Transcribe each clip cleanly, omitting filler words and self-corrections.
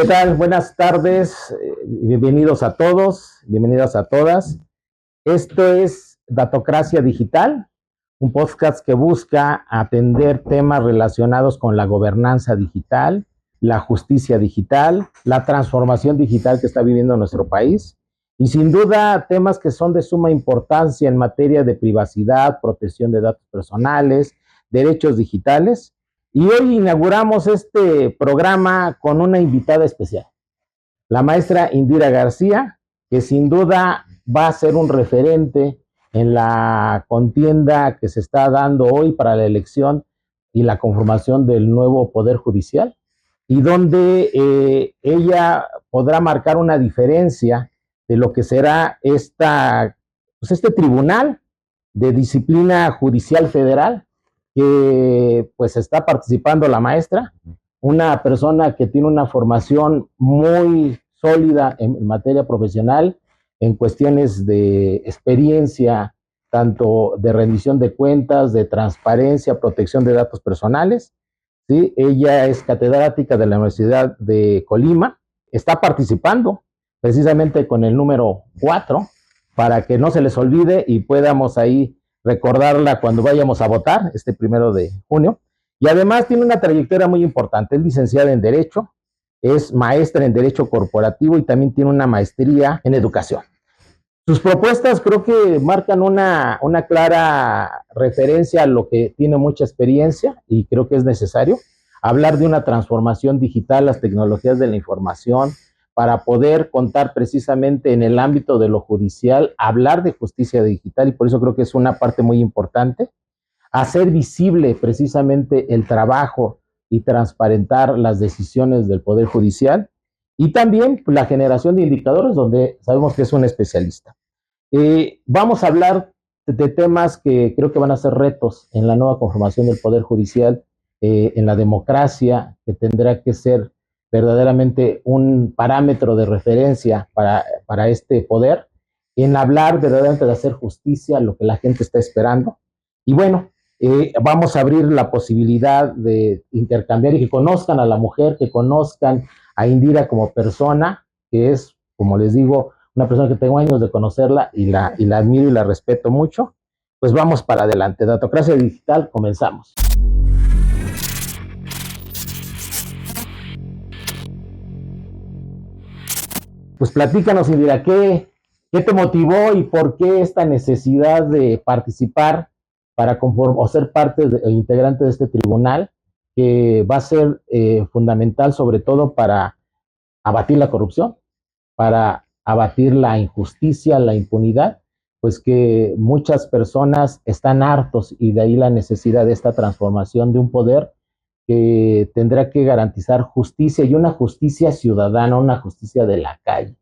¿Qué tal? Buenas tardes, bienvenidos a todos, bienvenidas a todas. Esto es Datocracia Digital, un podcast que busca atender temas relacionados con la gobernanza digital, la justicia digital, la transformación digital que está viviendo nuestro país y sin duda temas que son de suma importancia en materia de privacidad, protección de datos personales, derechos digitales. Y hoy inauguramos este programa con una invitada especial, la maestra Indira García, que sin duda va a ser un referente en la contienda que se está dando hoy para la elección y la conformación del nuevo Poder Judicial, y donde ella podrá marcar una diferencia de lo que será este tribunal de disciplina judicial federal que pues está participando la maestra, una persona que tiene una formación muy sólida en materia profesional, en cuestiones de experiencia, tanto de rendición de cuentas, de transparencia, protección de datos personales. ¿Sí? Ella es catedrática de la Universidad de Colima, está participando precisamente con el número 4 para que no se les olvide y podamos ahí recordarla cuando vayamos a votar este 1 de junio. Y además tiene una trayectoria muy importante, es licenciada en Derecho, es maestra en Derecho Corporativo y también tiene una maestría en Educación. Sus propuestas creo que marcan una clara referencia a lo que tiene mucha experiencia y creo que es necesario hablar de una transformación digital, las tecnologías de la información, para poder contar precisamente en el ámbito de lo judicial, hablar de justicia digital, y por eso creo que es una parte muy importante, hacer visible precisamente el trabajo y transparentar las decisiones del Poder Judicial, y también la generación de indicadores, donde sabemos que es un especialista. Vamos a hablar de temas que creo que van a ser retos en la nueva conformación del Poder Judicial, en la democracia, que tendrá que ser verdaderamente un parámetro de referencia para este poder, en hablar verdaderamente de hacer justicia, lo que la gente está esperando. Y bueno, vamos a abrir la posibilidad de intercambiar y que conozcan a la mujer, que conozcan a Indira como persona, que es, como les digo, una persona que tengo años de conocerla y la admiro y la respeto mucho. Pues vamos para adelante. Datocracia Digital, comenzamos. Pues platícanos, Indira, ¿qué te motivó y por qué esta necesidad de participar para o ser parte integrante de este tribunal que va a ser fundamental sobre todo para abatir la corrupción, para abatir la injusticia, la impunidad, pues que muchas personas están hartos, y de ahí la necesidad de esta transformación de un poder que tendrá que garantizar justicia, y una justicia ciudadana, una justicia de la calle.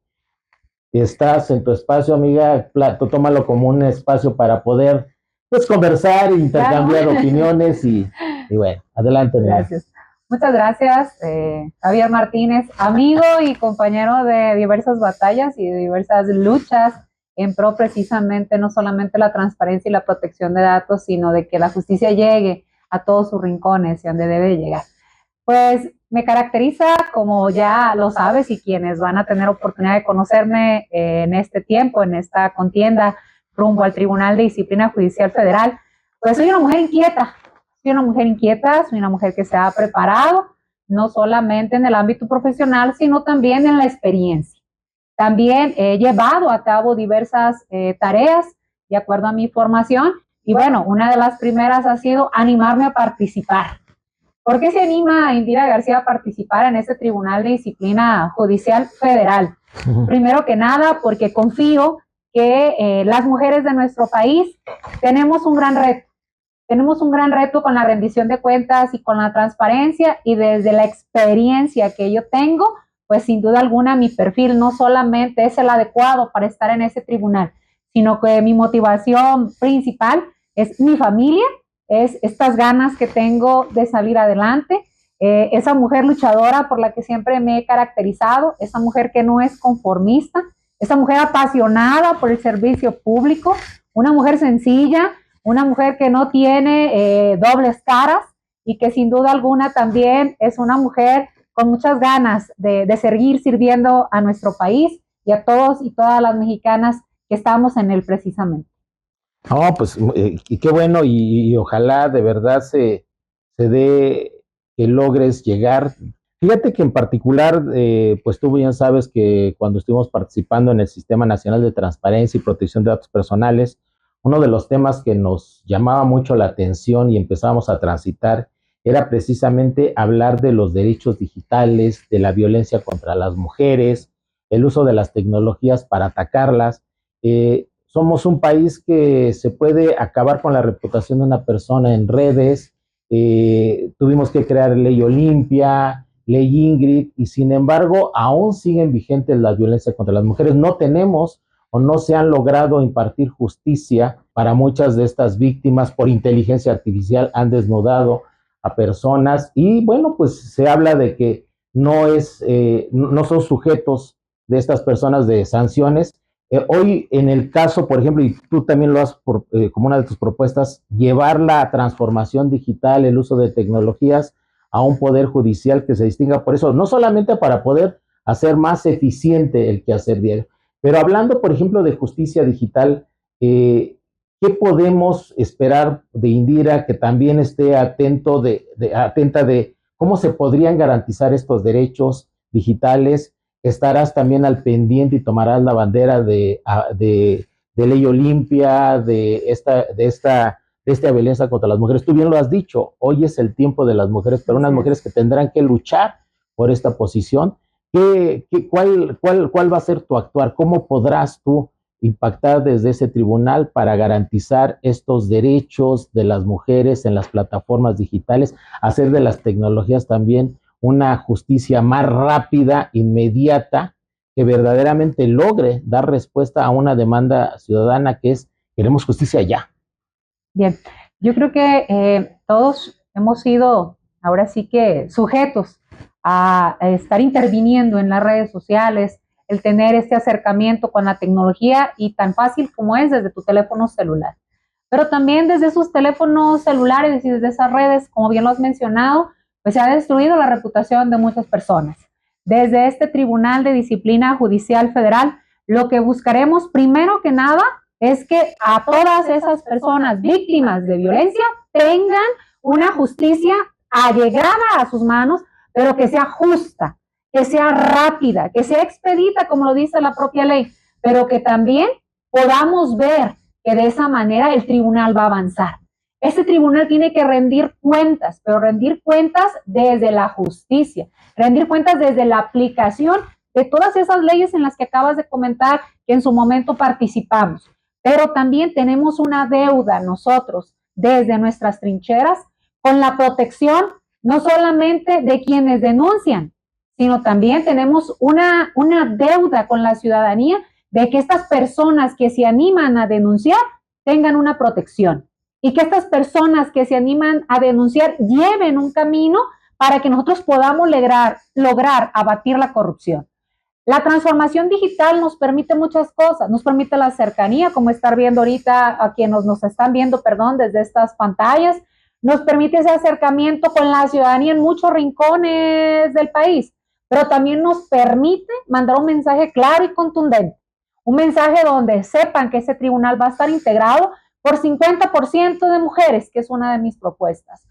Estás en tu espacio, amiga, tómalo como un espacio para poder pues conversar e intercambiar opiniones y bueno, adelante. Gracias. Muchas gracias, Javier Martínez, amigo y compañero de diversas batallas y de diversas luchas en pro precisamente no solamente la transparencia y la protección de datos, sino de que la justicia llegue a todos sus rincones y donde debe llegar. Pues me caracteriza, como ya lo sabes, y quienes van a tener oportunidad de conocerme en este tiempo, en esta contienda rumbo al Tribunal de Disciplina Judicial Federal, pues soy una mujer inquieta. Soy una mujer inquieta, soy una mujer que se ha preparado, no solamente en el ámbito profesional, sino también en la experiencia. También he llevado a cabo diversas tareas de acuerdo a mi formación, y bueno, una de las primeras ha sido animarme a participar. ¿Por qué se anima a Indira García a participar en este Tribunal de Disciplina Judicial Federal? Primero que nada, porque confío que las mujeres de nuestro país tenemos un gran reto. Tenemos un gran reto con la rendición de cuentas y con la transparencia, y desde la experiencia que yo tengo, pues sin duda alguna mi perfil no solamente es el adecuado para estar en ese tribunal, sino que mi motivación principal es mi familia, es estas ganas que tengo de salir adelante, esa mujer luchadora por la que siempre me he caracterizado, esa mujer que no es conformista, esa mujer apasionada por el servicio público, una mujer sencilla, una mujer que no tiene dobles caras, y que sin duda alguna también es una mujer con muchas ganas de seguir sirviendo a nuestro país y a todos y todas las mexicanas que estamos en él precisamente. No, pues y qué bueno y ojalá de verdad se dé que logres llegar. Fíjate que en particular, pues tú bien sabes que cuando estuvimos participando en el Sistema Nacional de Transparencia y Protección de Datos Personales, uno de los temas que nos llamaba mucho la atención y empezamos a transitar era precisamente hablar de los derechos digitales, de la violencia contra las mujeres, el uso de las tecnologías para atacarlas. Somos un país que se puede acabar con la reputación de una persona en redes. Tuvimos que crear ley Olimpia, ley Ingrid, y sin embargo aún siguen vigentes las violencias contra las mujeres. No tenemos o no se han logrado impartir justicia para muchas de estas víctimas. Por inteligencia artificial han desnudado a personas y bueno, pues se habla de que no son sujetos de estas personas de sanciones. Hoy en el caso, por ejemplo, y tú también lo has como una de tus propuestas, llevar la transformación digital, el uso de tecnologías a un poder judicial que se distinga por eso, no solamente para poder hacer más eficiente el quehacer diario, pero hablando, por ejemplo, de justicia digital, ¿qué podemos esperar de Indira que también esté atenta de cómo se podrían garantizar estos derechos digitales? Estarás también al pendiente y tomarás la bandera de ley Olimpia, de esta violencia contra las mujeres. Tú bien lo has dicho, hoy es el tiempo de las mujeres, pero unas mujeres que tendrán que luchar por esta posición. ¿Cuál va a ser tu actuar? ¿Cómo podrás tú impactar desde ese tribunal para garantizar estos derechos de las mujeres en las plataformas digitales, hacer de las tecnologías también una justicia más rápida, inmediata, que verdaderamente logre dar respuesta a una demanda ciudadana que es: queremos justicia ya? Bien, yo creo que todos hemos sido ahora sí que sujetos a estar interviniendo en las redes sociales, el tener este acercamiento con la tecnología y tan fácil como es desde tu teléfono celular. Pero también desde esos teléfonos celulares y desde esas redes, como bien lo has mencionado, pues se ha destruido la reputación de muchas personas. Desde este Tribunal de Disciplina Judicial Federal, lo que buscaremos primero que nada es que a todas esas personas víctimas de violencia tengan una justicia allegada a sus manos, pero que sea justa, que sea rápida, que sea expedita, como lo dice la propia ley, pero que también podamos ver que de esa manera el tribunal va a avanzar. Este tribunal tiene que rendir cuentas, pero rendir cuentas desde la justicia, rendir cuentas desde la aplicación de todas esas leyes en las que acabas de comentar que en su momento participamos. Pero también tenemos una deuda nosotros desde nuestras trincheras con la protección no solamente de quienes denuncian, sino también tenemos una deuda con la ciudadanía de que estas personas que se animan a denunciar tengan una protección y que estas personas que se animan a denunciar lleven un camino para que nosotros podamos lograr abatir la corrupción. La transformación digital nos permite muchas cosas, nos permite la cercanía, como estar viendo ahorita a quienes nos están viendo, desde estas pantallas, nos permite ese acercamiento con la ciudadanía en muchos rincones del país, pero también nos permite mandar un mensaje claro y contundente, un mensaje donde sepan que ese tribunal va a estar integrado por 50% de mujeres, que es una de mis propuestas.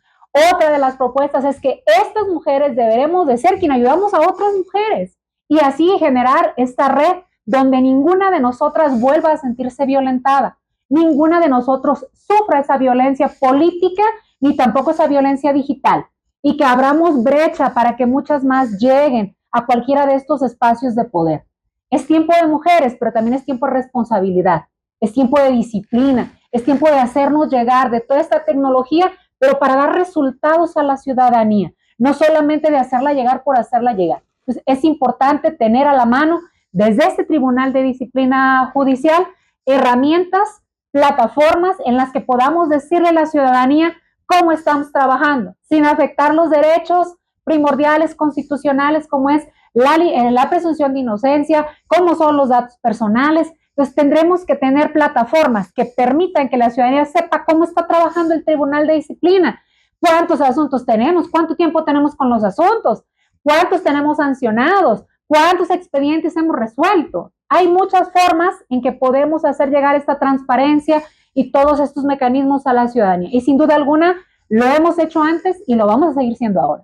Otra de las propuestas es que estas mujeres deberemos de ser quien ayudamos a otras mujeres y así generar esta red donde ninguna de nosotras vuelva a sentirse violentada, ninguna de nosotros sufra esa violencia política ni tampoco esa violencia digital y que abramos brecha para que muchas más lleguen a cualquiera de estos espacios de poder. Es tiempo de mujeres, pero también es tiempo de responsabilidad, es tiempo de disciplina, es tiempo de hacernos llegar de toda esta tecnología, pero para dar resultados a la ciudadanía, no solamente de hacerla llegar por hacerla llegar. Entonces, es importante tener a la mano, desde este Tribunal de Disciplina Judicial, herramientas, plataformas en las que podamos decirle a la ciudadanía cómo estamos trabajando, sin afectar los derechos primordiales constitucionales, como es la presunción de inocencia, cómo son los datos personales. Entonces tendremos que tener plataformas que permitan que la ciudadanía sepa cómo está trabajando el Tribunal de Disciplina, cuántos asuntos tenemos, cuánto tiempo tenemos con los asuntos, ¿Cuántos tenemos sancionados? ¿Cuántos expedientes hemos resuelto? Hay muchas formas en que podemos hacer llegar esta transparencia y todos estos mecanismos a la ciudadanía. Y sin duda alguna, lo hemos hecho antes y lo vamos a seguir siendo ahora.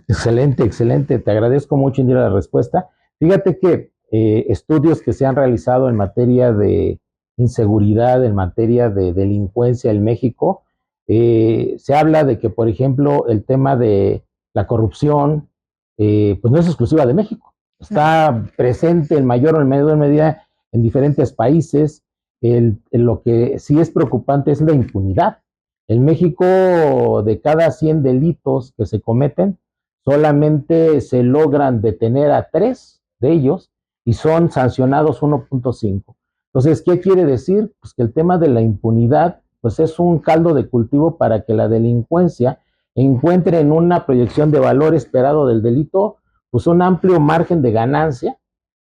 Excelente, excelente. Te agradezco mucho, Indira, la respuesta. Fíjate que estudios que se han realizado en materia de inseguridad, en materia de delincuencia en México, se habla de que, por ejemplo, el tema de la corrupción, pues no es exclusiva de México. Está presente en mayor o en menor medida en diferentes países. Lo que sí es preocupante es la impunidad. En México, de cada 100 delitos que se cometen, solamente se logran detener a 3 de ellos y son sancionados 1.5. Entonces, ¿qué quiere decir? Pues que el tema de la impunidad pues es un caldo de cultivo para que la delincuencia encuentre en una proyección de valor esperado del delito pues un amplio margen de ganancia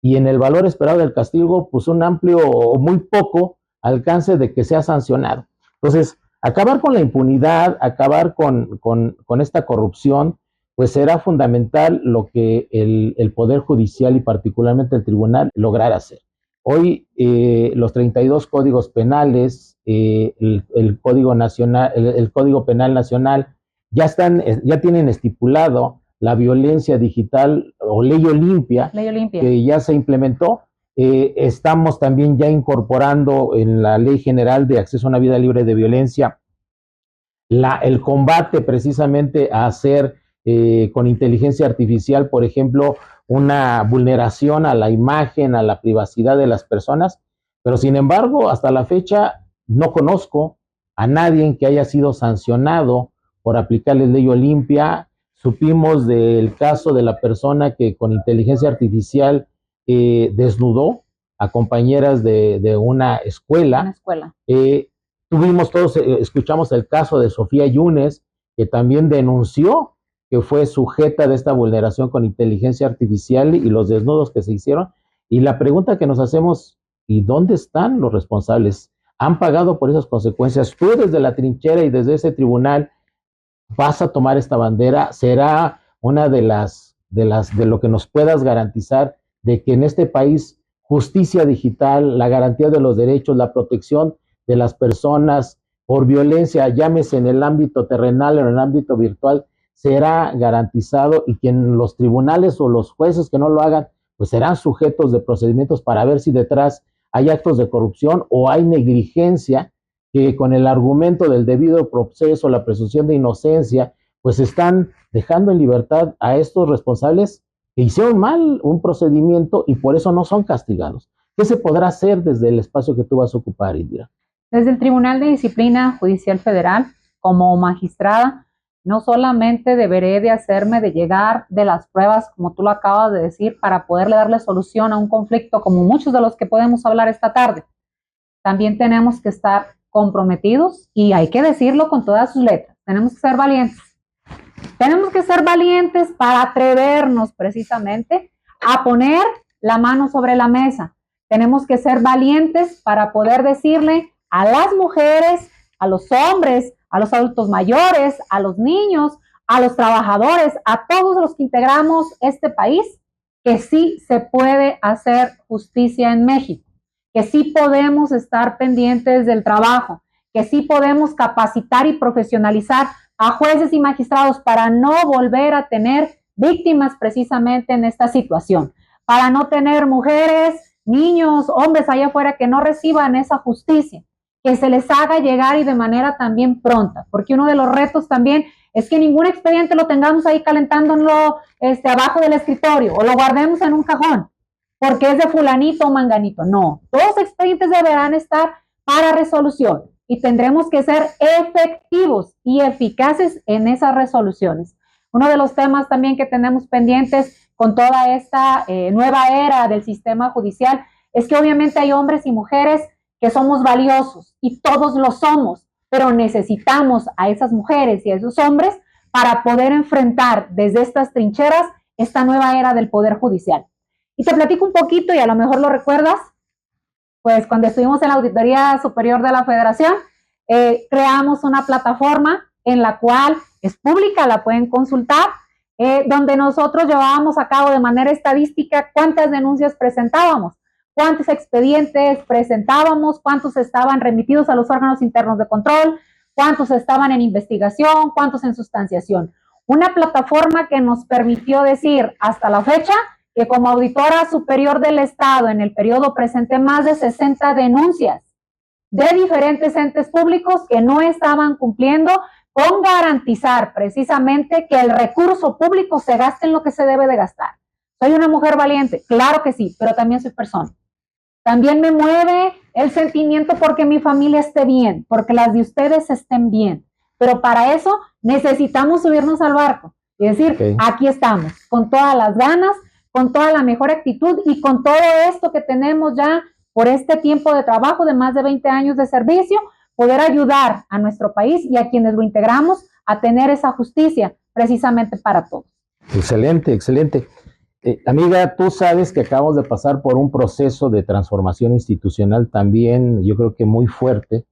y en el valor esperado del castigo pues un amplio o muy poco alcance de que sea sancionado. Entonces, acabar con la impunidad, acabar con esta corrupción, pues será fundamental lo que el Poder Judicial y particularmente el Tribunal lograra hacer. Hoy los 32 códigos penales, el Código Nacional, el Código Penal Nacional, ya tienen estipulado la violencia digital o ley Olimpia, que ya se implementó. Estamos también ya incorporando en la Ley General de Acceso a una Vida Libre de Violencia el combate precisamente a hacer con inteligencia artificial, por ejemplo, una vulneración a la imagen, a la privacidad de las personas, pero sin embargo, hasta la fecha no conozco a nadie que haya sido sancionado por aplicar la ley Olimpia. Supimos del caso de la persona que con inteligencia artificial desnudó a compañeras de una escuela. Tuvimos todos, escuchamos el caso de Sofía Yunes, que también denunció que fue sujeta de esta vulneración con inteligencia artificial y los desnudos que se hicieron. Y la pregunta que nos hacemos, ¿y dónde están los responsables? ¿Han pagado por esas consecuencias? Tú desde la trinchera y desde ese tribunal vas a tomar esta bandera. ¿Será una de lo que nos puedas garantizar de que en este país justicia digital, la garantía de los derechos, la protección de las personas por violencia, llámese en el ámbito terrenal o en el ámbito virtual, será garantizado y que en los tribunales o los jueces que no lo hagan, pues serán sujetos de procedimientos para ver si detrás hay actos de corrupción o hay negligencia que con el argumento del debido proceso, la presunción de inocencia, pues están dejando en libertad a estos responsables que hicieron mal un procedimiento y por eso no son castigados. ¿Qué se podrá hacer desde el espacio que tú vas a ocupar, Indira? Desde el Tribunal de Disciplina Judicial Federal, como magistrada, no solamente deberé de hacerme de llegar de las pruebas, como tú lo acabas de decir, para poderle darle solución a un conflicto como muchos de los que podemos hablar esta tarde. También tenemos que estar comprometidos y hay que decirlo con todas sus letras. Tenemos que ser valientes. Tenemos que ser valientes para atrevernos precisamente a poner la mano sobre la mesa. Tenemos que ser valientes para poder decirle a las mujeres, a los hombres, a los adultos mayores, a los niños, a los trabajadores, a todos los que integramos este país, que sí se puede hacer justicia en México, que sí podemos estar pendientes del trabajo, que sí podemos capacitar y profesionalizar a jueces y magistrados para no volver a tener víctimas precisamente en esta situación, para no tener mujeres, niños, hombres allá afuera que no reciban esa justicia, que se les haga llegar y de manera también pronta, porque uno de los retos también es que ningún expediente lo tengamos ahí calentándolo abajo del escritorio o lo guardemos en un cajón, porque es de fulanito o manganito. No, todos los expedientes deberán estar para resolución y tendremos que ser efectivos y eficaces en esas resoluciones. Uno de los temas también que tenemos pendientes con toda esta nueva era del sistema judicial es que obviamente hay hombres y mujeres que somos valiosos y todos lo somos, pero necesitamos a esas mujeres y a esos hombres para poder enfrentar desde estas trincheras esta nueva era del Poder Judicial. Y te platico un poquito y a lo mejor lo recuerdas, pues cuando estuvimos en la Auditoría Superior de la Federación, creamos una plataforma en la cual es pública, la pueden consultar, donde nosotros llevábamos a cabo de manera estadística cuántas denuncias presentábamos, cuántos expedientes presentábamos, cuántos estaban remitidos a los órganos internos de control, cuántos estaban en investigación, cuántos en sustanciación. Una plataforma que nos permitió decir hasta la fecha que como auditora superior del Estado en el periodo presenté más de 60 denuncias de diferentes entes públicos que no estaban cumpliendo con garantizar precisamente que el recurso público se gaste en lo que se debe de gastar. ¿Soy una mujer valiente? Claro que sí, pero también soy persona. También me mueve el sentimiento porque mi familia esté bien, porque las de ustedes estén bien. Pero para eso necesitamos subirnos al barco y decir, aquí estamos, con todas las ganas, con toda la mejor actitud y con todo esto que tenemos ya por este tiempo de trabajo de más de 20 años de servicio, poder ayudar a nuestro país y a quienes lo integramos a tener esa justicia precisamente para todos. Excelente, excelente. Amiga, tú sabes que acabamos de pasar por un proceso de transformación institucional también, yo creo que muy fuerte,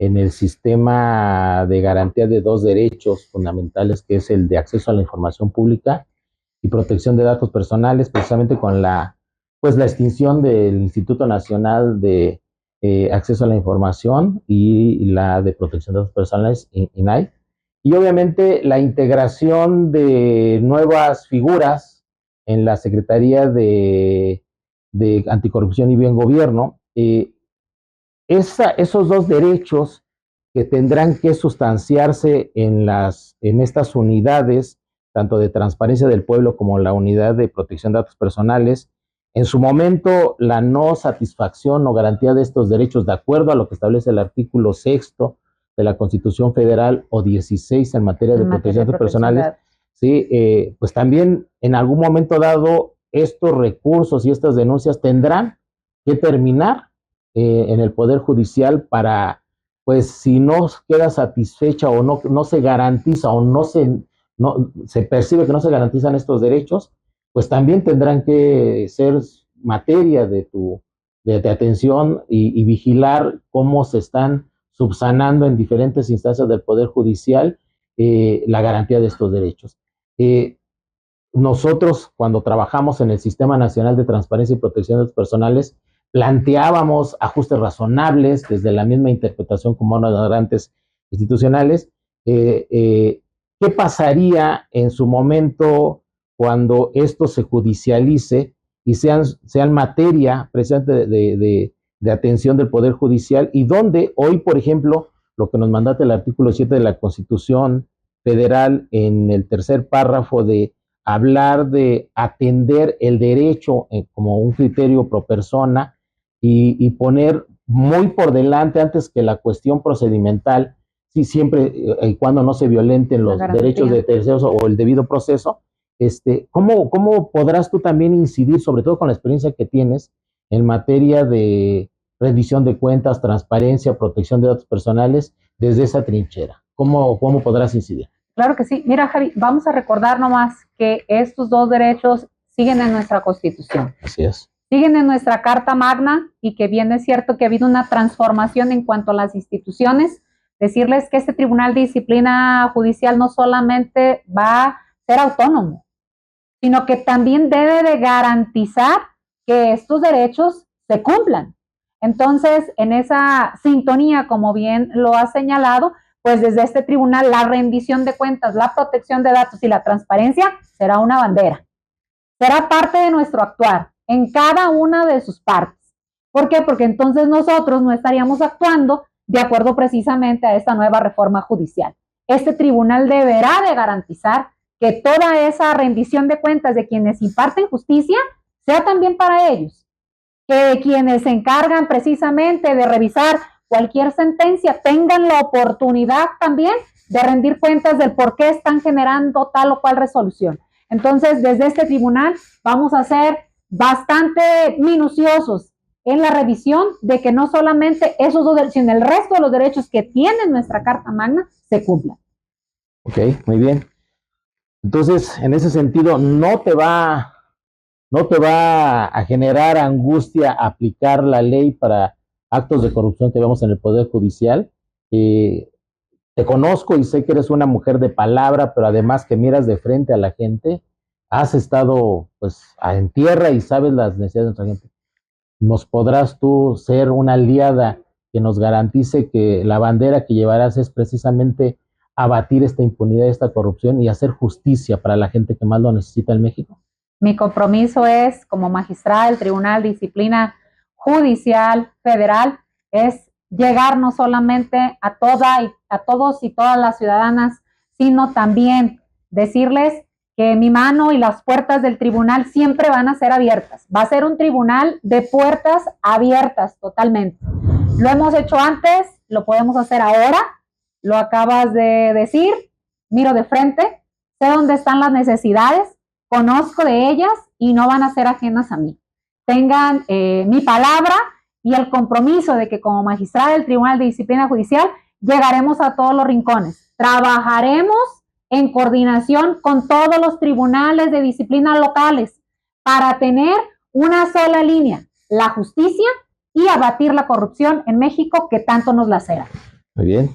en el sistema de garantía de dos derechos fundamentales, que es el de acceso a la información pública y protección de datos personales, precisamente con la extinción del Instituto Nacional de Acceso a la Información y la de Protección de Datos Personales, INAI, y obviamente la integración de nuevas figuras en la Secretaría de Anticorrupción y Buen Gobierno. Esos dos derechos que tendrán que sustanciarse en estas unidades, tanto de transparencia del pueblo como la unidad de protección de datos personales, en su momento la no satisfacción o garantía de estos derechos, de acuerdo a lo que establece el artículo 6º de la Constitución Federal o 16 en materia de protección de datos personales, sí, pues también en algún momento dado estos recursos y estas denuncias tendrán que terminar en el Poder Judicial para, pues, si no queda satisfecha o no se garantiza o no se percibe que no se garantizan estos derechos, pues también tendrán que ser materia de atención y vigilar cómo se están subsanando en diferentes instancias del Poder Judicial la garantía de estos derechos. Nosotros, cuando trabajamos en el Sistema Nacional de Transparencia y Protección de Datos Personales, planteábamos ajustes razonables desde la misma interpretación como garantes institucionales. ¿Qué pasaría en su momento cuando esto se judicialice y sean materia precisamente de atención del Poder Judicial, y donde hoy, por ejemplo, lo que nos mandata el artículo 7 de la Constitución Federal en el tercer párrafo de hablar de atender el derecho como un criterio pro persona y poner muy por delante, antes que la cuestión procedimental, sí, siempre y cuando no se violenten los derechos de terceros o el debido proceso, ¿cómo podrás tú también incidir, sobre todo con la experiencia que tienes en materia de rendición de cuentas, transparencia, protección de datos personales, desde esa trinchera? ¿Cómo podrás incidir? Claro que sí. Mira, Javi, vamos a recordar nomás que estos dos derechos siguen en nuestra Constitución. Así es. Siguen en nuestra Carta Magna, y que bien es cierto que ha habido una transformación en cuanto a las instituciones. Decirles que este Tribunal de Disciplina Judicial no solamente va a ser autónomo, sino que también debe de garantizar que estos derechos se cumplan. Entonces, en esa sintonía, como bien lo ha señalado, pues desde este tribunal la rendición de cuentas, la protección de datos y la transparencia será una bandera. Será parte de nuestro actuar en cada una de sus partes. ¿Por qué? Porque entonces nosotros no estaríamos actuando de acuerdo precisamente a esta nueva reforma judicial. Este tribunal deberá de garantizar que toda esa rendición de cuentas de quienes imparten justicia sea también para ellos. Que quienes se encargan precisamente de revisar cualquier sentencia tengan la oportunidad también de rendir cuentas del por qué están generando tal o cual resolución. Entonces, desde este tribunal vamos a ser bastante minuciosos en la revisión de que no solamente esos dos derechos, sino el resto de los derechos que tiene nuestra Carta Magna se cumplan. Ok, muy bien. Entonces, en ese sentido, no te va a generar angustia aplicar la ley para actos de corrupción que vemos en el Poder Judicial. te conozco y sé que eres una mujer de palabra, pero además que miras de frente a la gente, has estado pues en tierra y sabes las necesidades de nuestra gente. ¿Nos podrás tú ser una aliada que nos garantice que la bandera que llevarás es precisamente abatir esta impunidad, esta corrupción y hacer justicia para la gente que más lo necesita en México? Mi compromiso es, como magistrada del Tribunal de Disciplina Judicial Federal, es llegar no solamente a todos y todas las ciudadanas, sino también decirles que mi mano y las puertas del tribunal siempre van a ser abiertas. Va a ser un tribunal de puertas abiertas totalmente. Lo hemos hecho antes, lo podemos hacer ahora, lo acabas de decir, miro de frente, sé dónde están las necesidades, conozco de ellas y no van a ser ajenas a mí. Tengan mi palabra y el compromiso de que como magistrada del Tribunal de Disciplina Judicial llegaremos a todos los rincones. Trabajaremos en coordinación con todos los tribunales de disciplina locales para tener una sola línea, la justicia y abatir la corrupción en México que tanto nos lacera. Muy bien.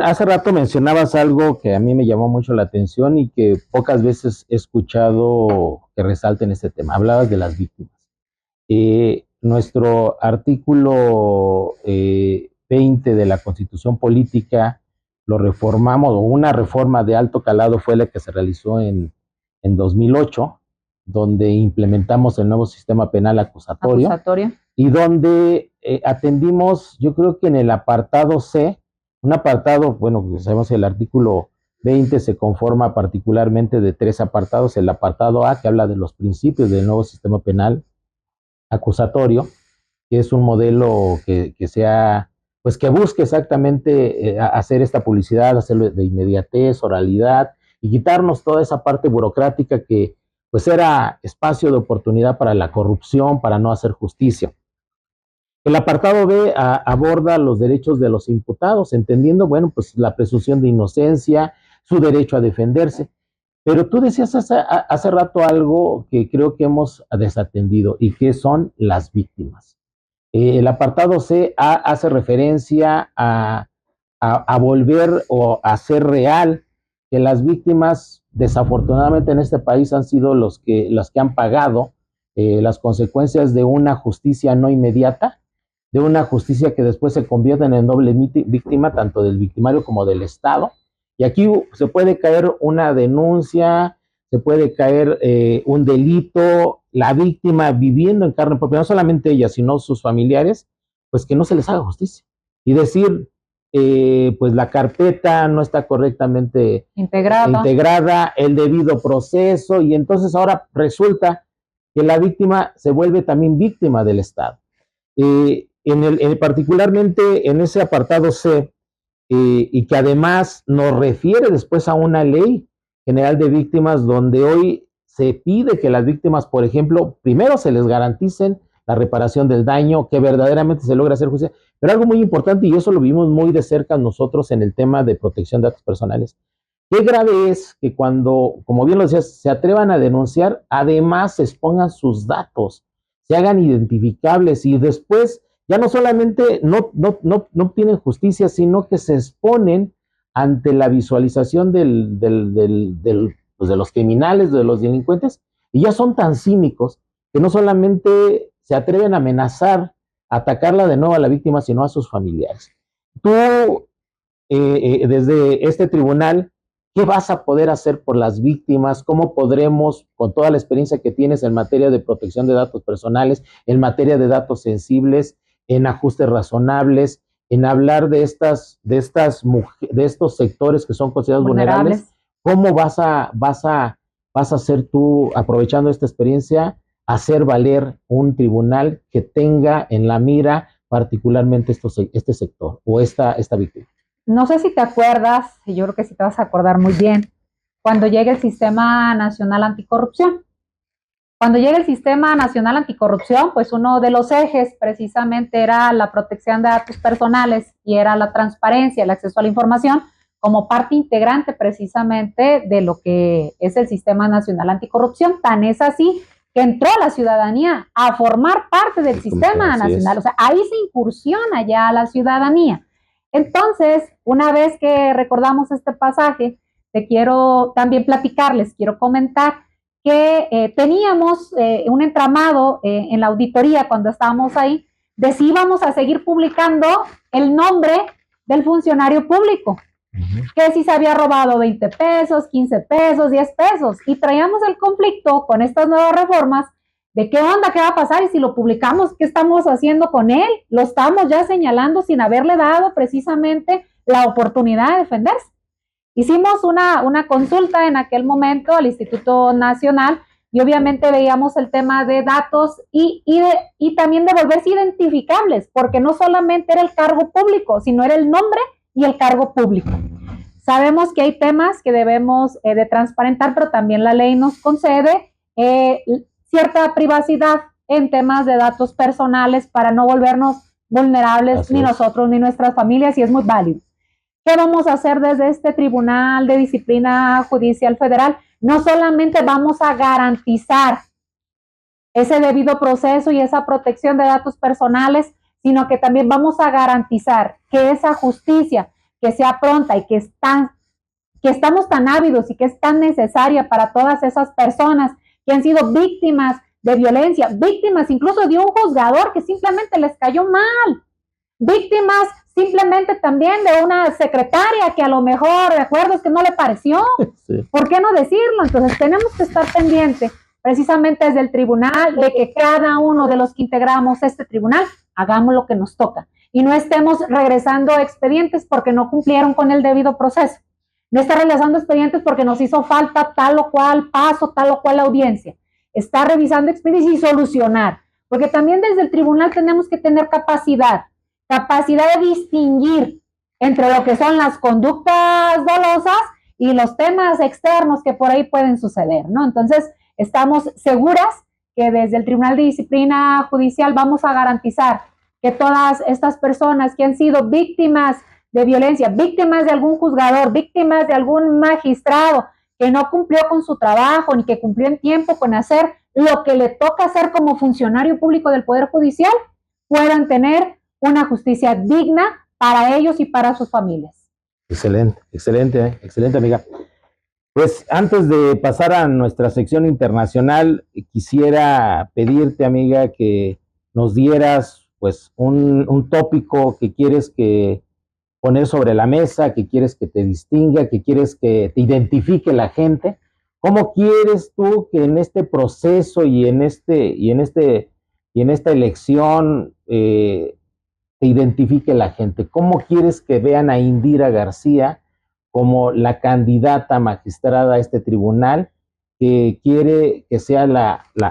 Hace rato mencionabas algo que a mí me llamó mucho la atención y que pocas veces he escuchado que resalten este tema. Hablabas de las víctimas. Nuestro artículo 20 de la Constitución Política lo reformamos, o una reforma de alto calado fue la que se realizó en 2008, donde implementamos el nuevo sistema penal acusatorio. Y donde atendimos, yo creo que en el apartado C, un apartado, bueno, sabemos que el artículo 20 se conforma particularmente de 3 apartados. El apartado A, que habla de los principios del nuevo sistema penal acusatorio, que es un modelo que sea, pues que busque exactamente hacer esta publicidad, hacerlo de inmediatez, oralidad, y quitarnos toda esa parte burocrática que pues era espacio de oportunidad para la corrupción, para no hacer justicia. El apartado B aborda los derechos de los imputados, entendiendo, bueno, pues la presunción de inocencia, su derecho a defenderse. Pero tú decías hace rato algo que creo que hemos desatendido y que son las víctimas. El apartado C hace referencia a volver o a hacer real que las víctimas, desafortunadamente en este país, han sido las que han pagado las consecuencias de una justicia no inmediata, de una justicia que después se convierte en doble víctima, tanto del victimario como del Estado. Y aquí se puede caer una denuncia, se puede caer un delito, la víctima viviendo en carne propia, no solamente ella, sino sus familiares, pues que no se les haga justicia. Y decir, pues la carpeta no está correctamente integrada, el debido proceso, y entonces ahora resulta que la víctima se vuelve también víctima del Estado. Particularmente en ese apartado C, y que además nos refiere después a una ley general de víctimas donde hoy se pide que las víctimas, por ejemplo, primero se les garanticen la reparación del daño, que verdaderamente se logre hacer justicia, pero algo muy importante, y eso lo vimos muy de cerca nosotros en el tema de protección de datos personales, qué grave es que cuando, como bien lo decías, se atrevan a denunciar, además se expongan sus datos, se hagan identificables y después ya no solamente no obtienen justicia, sino que se exponen ante la visualización pues de los criminales, de los delincuentes, y ya son tan cínicos que no solamente se atreven a amenazar, a atacarla de nuevo a la víctima, sino a sus familiares. Tú, desde este tribunal, ¿qué vas a poder hacer por las víctimas? ¿Cómo podremos, con toda la experiencia que tienes en materia de protección de datos personales, en materia de datos sensibles, en ajustes razonables, en hablar de estos sectores que son considerados vulnerables? ¿Cómo vas a hacer tú, aprovechando esta experiencia, hacer valer un tribunal que tenga en la mira particularmente este sector o esta víctima? No sé si te acuerdas, y yo creo que sí te vas a acordar muy bien, cuando llegue el Sistema Nacional Anticorrupción. Cuando llegue el Sistema Nacional Anticorrupción, pues uno de los ejes precisamente era la protección de datos personales y era la transparencia, el acceso a la información como parte integrante precisamente de lo que es el Sistema Nacional Anticorrupción. Tan es así que entró la ciudadanía a formar parte del Sistema Nacional. O sea, ahí se incursiona ya la ciudadanía. Entonces, una vez que recordamos este pasaje, te quiero también platicarles, quiero comentar que teníamos un entramado en la auditoría cuando estábamos ahí, de si íbamos a seguir publicando el nombre del funcionario público, que si se había robado 20 pesos, 15 pesos, 10 pesos, y traíamos el conflicto con estas nuevas reformas de qué onda, qué va a pasar, y si lo publicamos, ¿qué estamos haciendo con él? Lo estamos ya señalando sin haberle dado precisamente la oportunidad de defenderse. Hicimos una consulta en aquel momento al Instituto Nacional y obviamente veíamos el tema de datos y también de volverse identificables, porque no solamente era el cargo público, sino era el nombre y el cargo público. Sabemos que hay temas que debemos de transparentar, pero también la ley nos concede cierta privacidad en temas de datos personales para no volvernos vulnerables Así ni es. Nosotros ni nuestras familias, y es muy válido. ¿Qué vamos a hacer desde este Tribunal de Disciplina Judicial Federal? No solamente vamos a garantizar ese debido proceso y esa protección de datos personales, sino que también vamos a garantizar que esa justicia que sea pronta y que estamos tan ávidos y que es tan necesaria para todas esas personas que han sido víctimas de violencia, víctimas incluso de un juzgador que simplemente les cayó mal, víctimas simplemente también de una secretaria que a lo mejor, de acuerdo, es que no le pareció. Sí. ¿Por qué no decirlo? Entonces tenemos que estar pendientes precisamente desde el tribunal de que cada uno de los que integramos este tribunal hagamos lo que nos toca y no estemos regresando expedientes porque no cumplieron con el debido proceso. No está regresando expedientes porque nos hizo falta tal o cual paso, tal o cual audiencia. Está revisando expedientes y solucionar, porque también desde el tribunal tenemos que tener capacidad de distinguir entre lo que son las conductas dolosas y los temas externos que por ahí pueden suceder, ¿no? Entonces, estamos seguras que desde el Tribunal de Disciplina Judicial vamos a garantizar que todas estas personas que han sido víctimas de violencia, víctimas de algún juzgador, víctimas de algún magistrado que no cumplió con su trabajo ni que cumplió en tiempo con hacer lo que le toca hacer como funcionario público del Poder Judicial, puedan tener una justicia digna para ellos y para sus familias. Excelente, excelente, amiga. Pues antes de pasar a nuestra sección internacional, quisiera pedirte, amiga, que nos dieras pues un tópico que quieres que poner sobre la mesa, que quieres que te distinga, que quieres que te identifique la gente. ¿Cómo quieres tú que en este proceso y en esta elección te identifique la gente? ¿Cómo quieres que vean a Indira García como la candidata magistrada a este tribunal que quiere que sea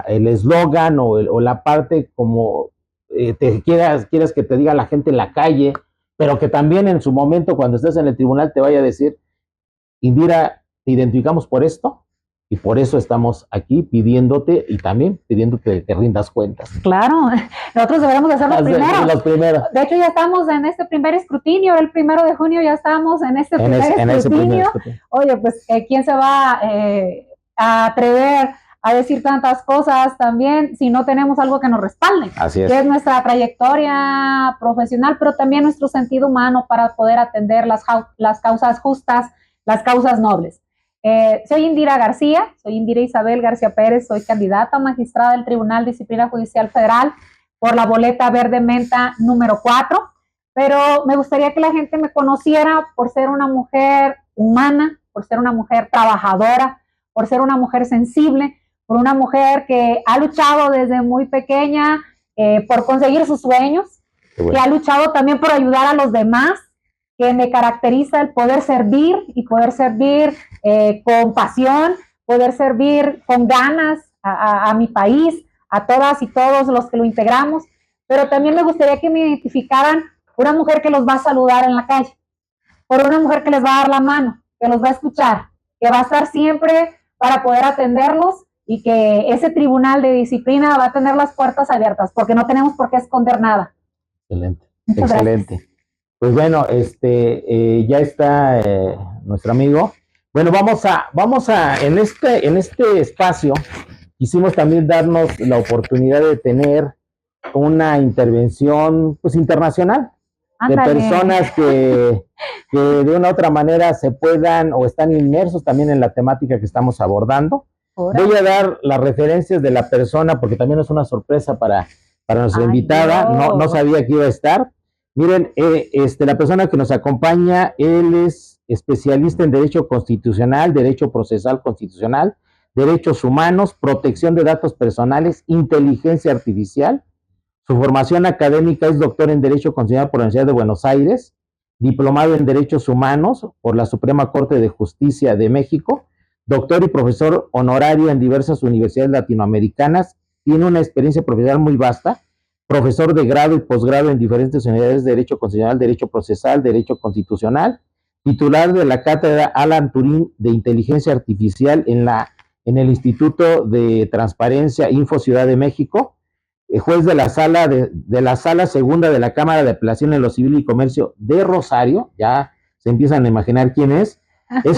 el eslogan o la parte como quieras que te diga la gente en la calle, pero que también en su momento cuando estés en el tribunal te vaya a decir, Indira, te identificamos por esto? Y por eso estamos aquí pidiéndote y también pidiéndote que rindas cuentas. Claro, nosotros deberíamos hacer los primeros. De hecho, ya estamos en este primer escrutinio, el 1 de junio ya estamos en este primer escrutinio. Oye, pues, ¿quién se va a atrever a decir tantas cosas también si no tenemos algo que nos respalde? Así es. Que es nuestra trayectoria profesional, pero también nuestro sentido humano para poder atender las causas justas, las causas nobles. Soy Indira García, soy Indira Isabel García Pérez, soy candidata a magistrada del Tribunal de Disciplina Judicial Federal por la boleta verde menta número 4, pero me gustaría que la gente me conociera por ser una mujer humana, por ser una mujer trabajadora, por ser una mujer sensible, por una mujer que ha luchado desde muy pequeña por conseguir sus sueños, que ha luchado también por ayudar a los demás, que me caracteriza el poder servir y poder servir con pasión, poder servir con ganas a mi país, a todas y todos los que lo integramos, pero también me gustaría que me identificaran una mujer que los va a saludar en la calle, por una mujer que les va a dar la mano, que los va a escuchar, que va a estar siempre para poder atenderlos y que ese tribunal de disciplina va a tener las puertas abiertas, porque no tenemos por qué esconder nada. Excelente, excelente. Pues bueno, ya está nuestro amigo. Bueno, vamos a en este espacio quisimos también darnos la oportunidad de tener una intervención pues internacional. de personas que de una u otra manera se puedan o están inmersos también en la temática que estamos abordando. Voy a dar las referencias de la persona porque también es una sorpresa para nuestra invitada. No sabía que iba a estar. Miren, la persona que nos acompaña, él es especialista en Derecho Constitucional, Derecho Procesal Constitucional, Derechos Humanos, Protección de Datos Personales, Inteligencia Artificial. Su formación académica es doctor en Derecho Constitucional por la Universidad de Buenos Aires, diplomado en Derechos Humanos por la Suprema Corte de Justicia de México, doctor y profesor honorario en diversas universidades latinoamericanas, tiene una experiencia profesional muy vasta, profesor de grado y posgrado en diferentes unidades de Derecho Constitucional, Derecho Procesal, Derecho Constitucional, titular de la cátedra Alan Turing de Inteligencia Artificial en el Instituto de Transparencia Info Ciudad de México, juez de la sala segunda de la Cámara de Apelación en lo Civil y Comercio de Rosario, ya se empiezan a imaginar quién es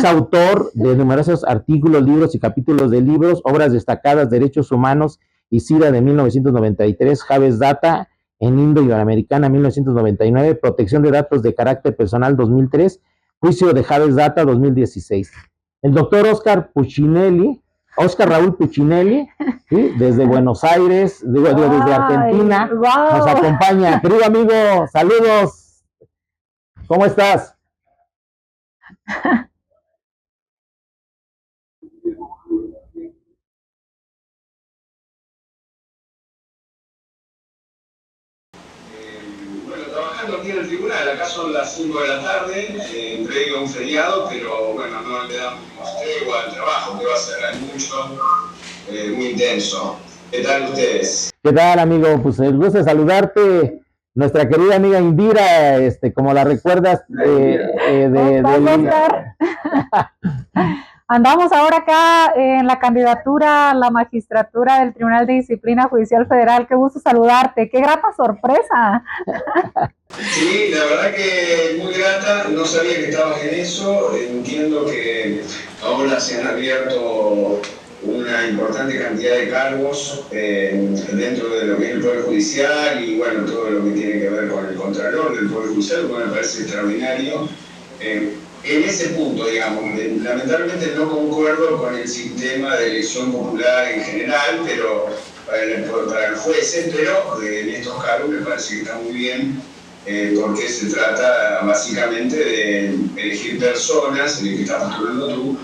autor de numerosos artículos, libros y capítulos de libros, obras destacadas, Derechos Humanos y CIRA de 1993, Habeas Data en Indo-Iberoamericana 1999, Protección de Datos de Carácter Personal 2003, Juicio de Habeas Data 2016. El doctor Oscar Raúl Puccinelli, ¿sí? Desde Buenos Aires, desde Argentina, nos acompaña. Querido amigo, saludos. ¿Cómo estás? Trabajando aquí en el tribunal, acá son las 5 de la tarde, previo a un feriado, pero bueno, no le damos tregua al trabajo que va a ser, hay mucho, muy intenso. ¿Qué tal ustedes? ¿Qué tal, amigo? Pues el gusto de saludarte. Nuestra querida amiga Indira, como la recuerdas, Andamos ahora acá en la candidatura a la magistratura del Tribunal de Disciplina Judicial Federal. Qué gusto saludarte, qué grata sorpresa. Sí, la verdad que muy grata, no sabía que estabas en eso, entiendo que ahora se han abierto una importante cantidad de cargos dentro de lo que es el Poder Judicial y bueno, todo lo que tiene que ver con el Contralor del Poder Judicial, me parece extraordinario. En ese punto, digamos, lamentablemente no concuerdo con el sistema de elección popular en general, pero para los jueces, pero en estos cargos me parece que está muy bien, porque se trata básicamente de elegir personas, en el que estás postulando tú,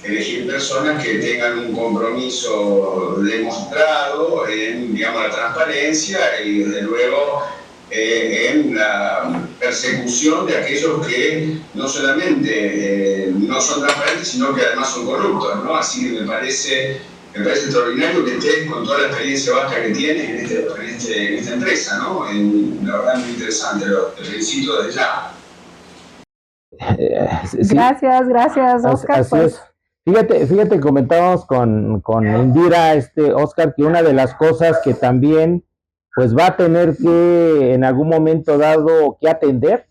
elegir personas que tengan un compromiso demostrado en, digamos, la transparencia y desde luego en la persecución de aquellos que no solamente no son transparentes, sino que además son corruptos, ¿no? Así que me parece extraordinario que estés con toda la experiencia vasta que tienes en esta empresa, ¿no? La verdad, muy interesante, te felicito desde ya. Sí. Gracias, Oscar. Así es. Fíjate, comentábamos con Indira, Oscar, que una de las cosas que también pues va a tener que en algún momento dado que atender,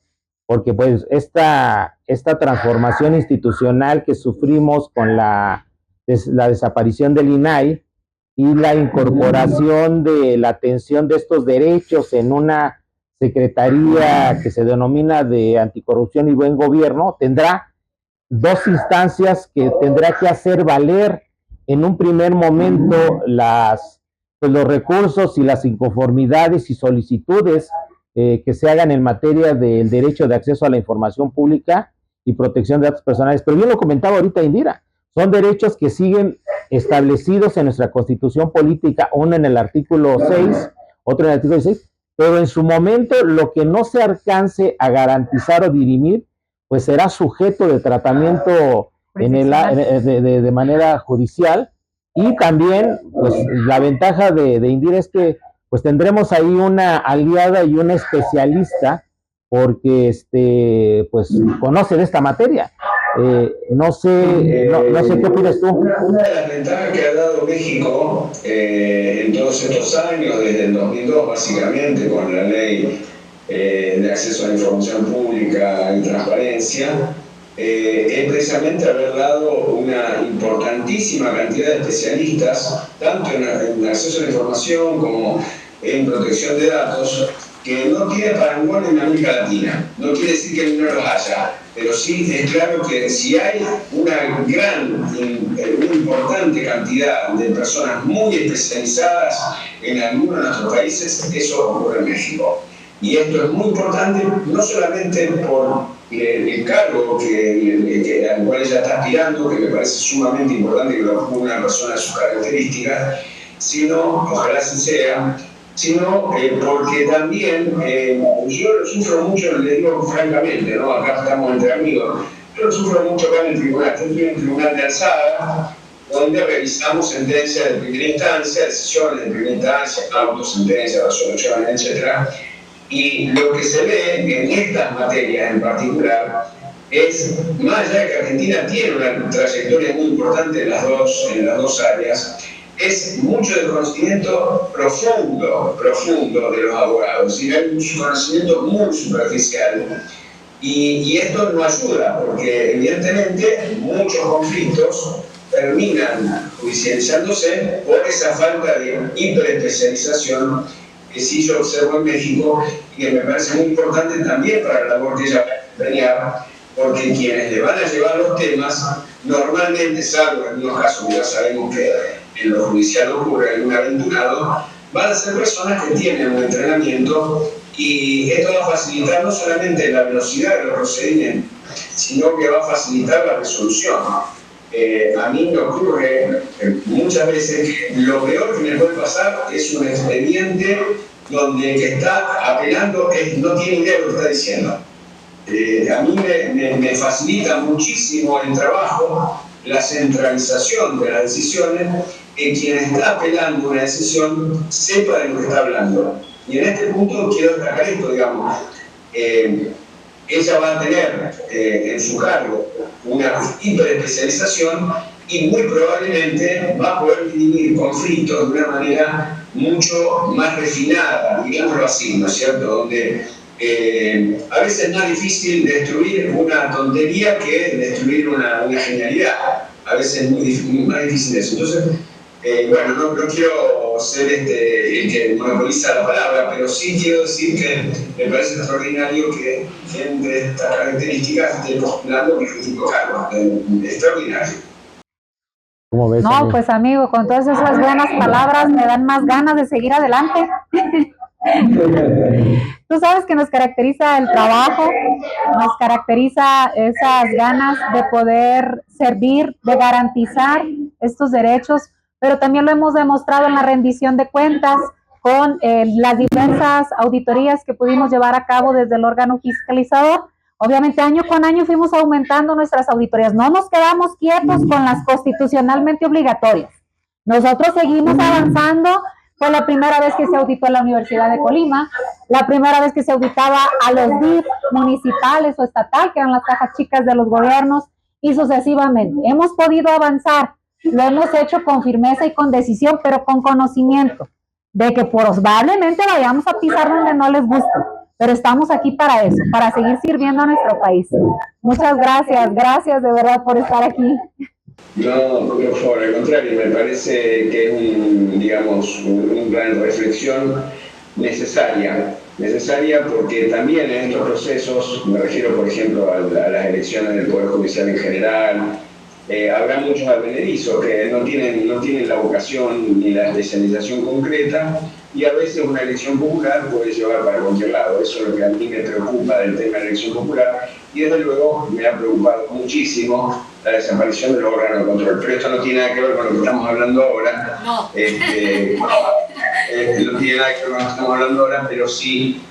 porque pues esta transformación institucional que sufrimos con la desaparición del INAI y la incorporación de la atención de estos derechos en una secretaría que se denomina de Anticorrupción y Buen Gobierno, tendrá dos instancias que tendrá que hacer valer en un primer momento los recursos y las inconformidades y solicitudes que se hagan en materia del derecho de acceso a la información pública y protección de datos personales. Pero bien lo comentaba ahorita Indira, son derechos que siguen establecidos en nuestra Constitución Política, uno en el artículo 6, otro en el artículo 6, pero en su momento lo que no se alcance a garantizar o dirimir, pues será sujeto de tratamiento de manera judicial. Y también, pues la ventaja de Indira es que pues tendremos ahí una aliada y una especialista porque pues conoce de esta materia. No sé qué opinas tú. Una de las ventajas que ha dado México en todos estos años, desde el 2002 básicamente, con la ley de acceso a la información pública y transparencia, es precisamente haber dado una importantísima cantidad de especialistas, tanto en acceso a la información como en protección de datos, que no tiene parangón en América Latina. No quiere decir que no los haya, pero sí es claro que si hay una importante cantidad de personas muy especializadas en algunos de nuestros países, eso ocurre en México. Y esto es muy importante, no solamente por el cargo al cual ella está aspirando, que me parece sumamente importante que lo ocupe una persona de sus características, sino, ojalá así sea, sino porque también yo lo sufro mucho, le digo francamente, ¿no? Acá estamos entre amigos, yo lo sufro mucho acá en el tribunal. Yo estoy en el tribunal de alzada, donde revisamos sentencias de primera instancia, decisiones de primera instancia, autos, sentencias, resoluciones, etc. Y lo que se ve en estas materias en particular es, más allá de que Argentina tiene una trayectoria muy importante en las dos áreas, es mucho del conocimiento profundo de los abogados, y hay un conocimiento muy superficial. Y esto no ayuda, porque evidentemente muchos conflictos terminan judicializándose por esa falta de hiperespecialización que sí yo observo en México y que me parece muy importante también para la labor que ella va a desempeñar, porque quienes le van a llevar los temas, normalmente, salvo en algunos casos, ya sabemos que en lo judicial ocurre algún aventurado, van a ser personas que tienen un entrenamiento, y esto va a facilitar no solamente la velocidad de los procedimientos, sino que va a facilitar la resolución. A mí me ocurre muchas veces que lo peor que me puede pasar es un expediente donde el que está apelando no tiene idea de lo que está diciendo. A mí me facilita muchísimo el trabajo, la centralización de las decisiones, que quien está apelando una decisión sepa de lo que está hablando. Y en este punto quiero destacar esto, digamos. Ella va a tener en su cargo una hiperespecialización y muy probablemente va a poder dirimir conflictos de una manera mucho más refinada, digámoslo así, ¿no es cierto? Donde a veces es más difícil destruir una tontería que destruir una genialidad. A veces es muy más difícil eso. Entonces, bueno, no quiero ser el que monopoliza la palabra, pero sí quiero decir que me parece extraordinario que gente de estas características esté postulando mi tipo de cargo. Extraordinario. ¿Cómo ves, No, amigo? pues amigo, con todas esas buenas palabras me dan más ganas de seguir adelante. Tú sabes que nos caracteriza el trabajo, nos caracteriza esas ganas de poder servir, de garantizar estos derechos, pero también lo hemos demostrado en la rendición de cuentas con las diversas auditorías que pudimos llevar a cabo desde el órgano fiscalizador. Obviamente año con año fuimos aumentando nuestras auditorías, no nos quedamos quietos con las constitucionalmente obligatorias. Nosotros seguimos avanzando. Fue la primera vez que se auditó en la Universidad de Colima, la primera vez que se auditaba a los DIF municipales o estatal, que eran las cajas chicas de los gobiernos, y sucesivamente. Hemos podido avanzar, lo hemos hecho con firmeza y con decisión, pero con conocimiento de que probablemente vayamos a pisar donde no les guste, pero estamos aquí para eso, para seguir sirviendo a nuestro país. Muchas gracias, gracias de verdad por estar aquí. No, por favor, al contrario, me parece que es un plan de reflexión necesaria porque también en estos procesos, me refiero por ejemplo a las elecciones del Poder Judicial en general, habrá muchos advenedizos que no tienen la vocación ni la especialización concreta, y a veces una elección popular puede llevar para cualquier lado. Eso es lo que a mí me preocupa del tema de la elección popular, y desde luego me ha preocupado muchísimo la desaparición de los órganos de control. Pero esto no tiene nada que ver con lo que estamos hablando ahora. No. No tiene nada que ver con lo que estamos hablando ahora, pero sí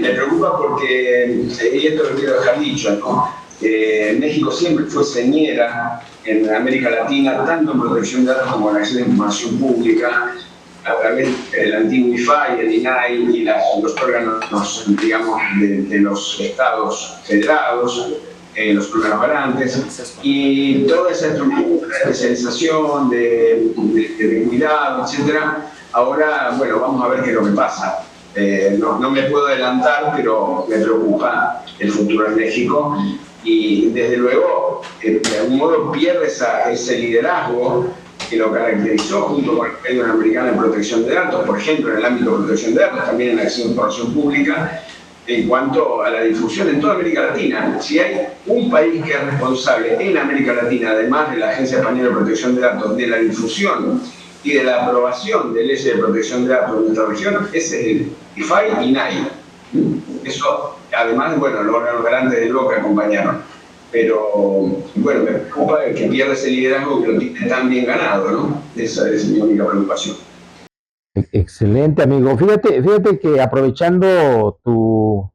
me preocupa porque, y esto lo quiero dejar dicho, ¿no? México siempre fue señera en América Latina, tanto en protección de datos como en acceso a información pública, a través del antiguo IFAI, el INAI y los órganos, digamos, de los estados federados, los órganos garantes, y toda esa estructura de especialización, de cuidado, etcétera. Ahora, bueno, vamos a ver qué es lo que pasa. No me puedo adelantar, pero me preocupa el futuro de México, y desde luego, de algún modo pierde ese liderazgo que lo caracterizó junto con la Ley Interamericana de Protección de Datos, por ejemplo, en el ámbito de protección de datos, también en la acceso a información pública, en cuanto a la difusión en toda América Latina. Si hay un país que es responsable en América Latina, además de la Agencia Española de Protección de Datos, de la difusión y de la aprobación de leyes de protección de datos en nuestra región, ese es el IFAI y NAI. Eso, además, bueno, los órganos grandes de luego que acompañaron. Pero, bueno, me preocupa que pierda ese liderazgo que lo tiene tan bien ganado, ¿no? Esa es mi única preocupación. Excelente, amigo. Fíjate que aprovechando tu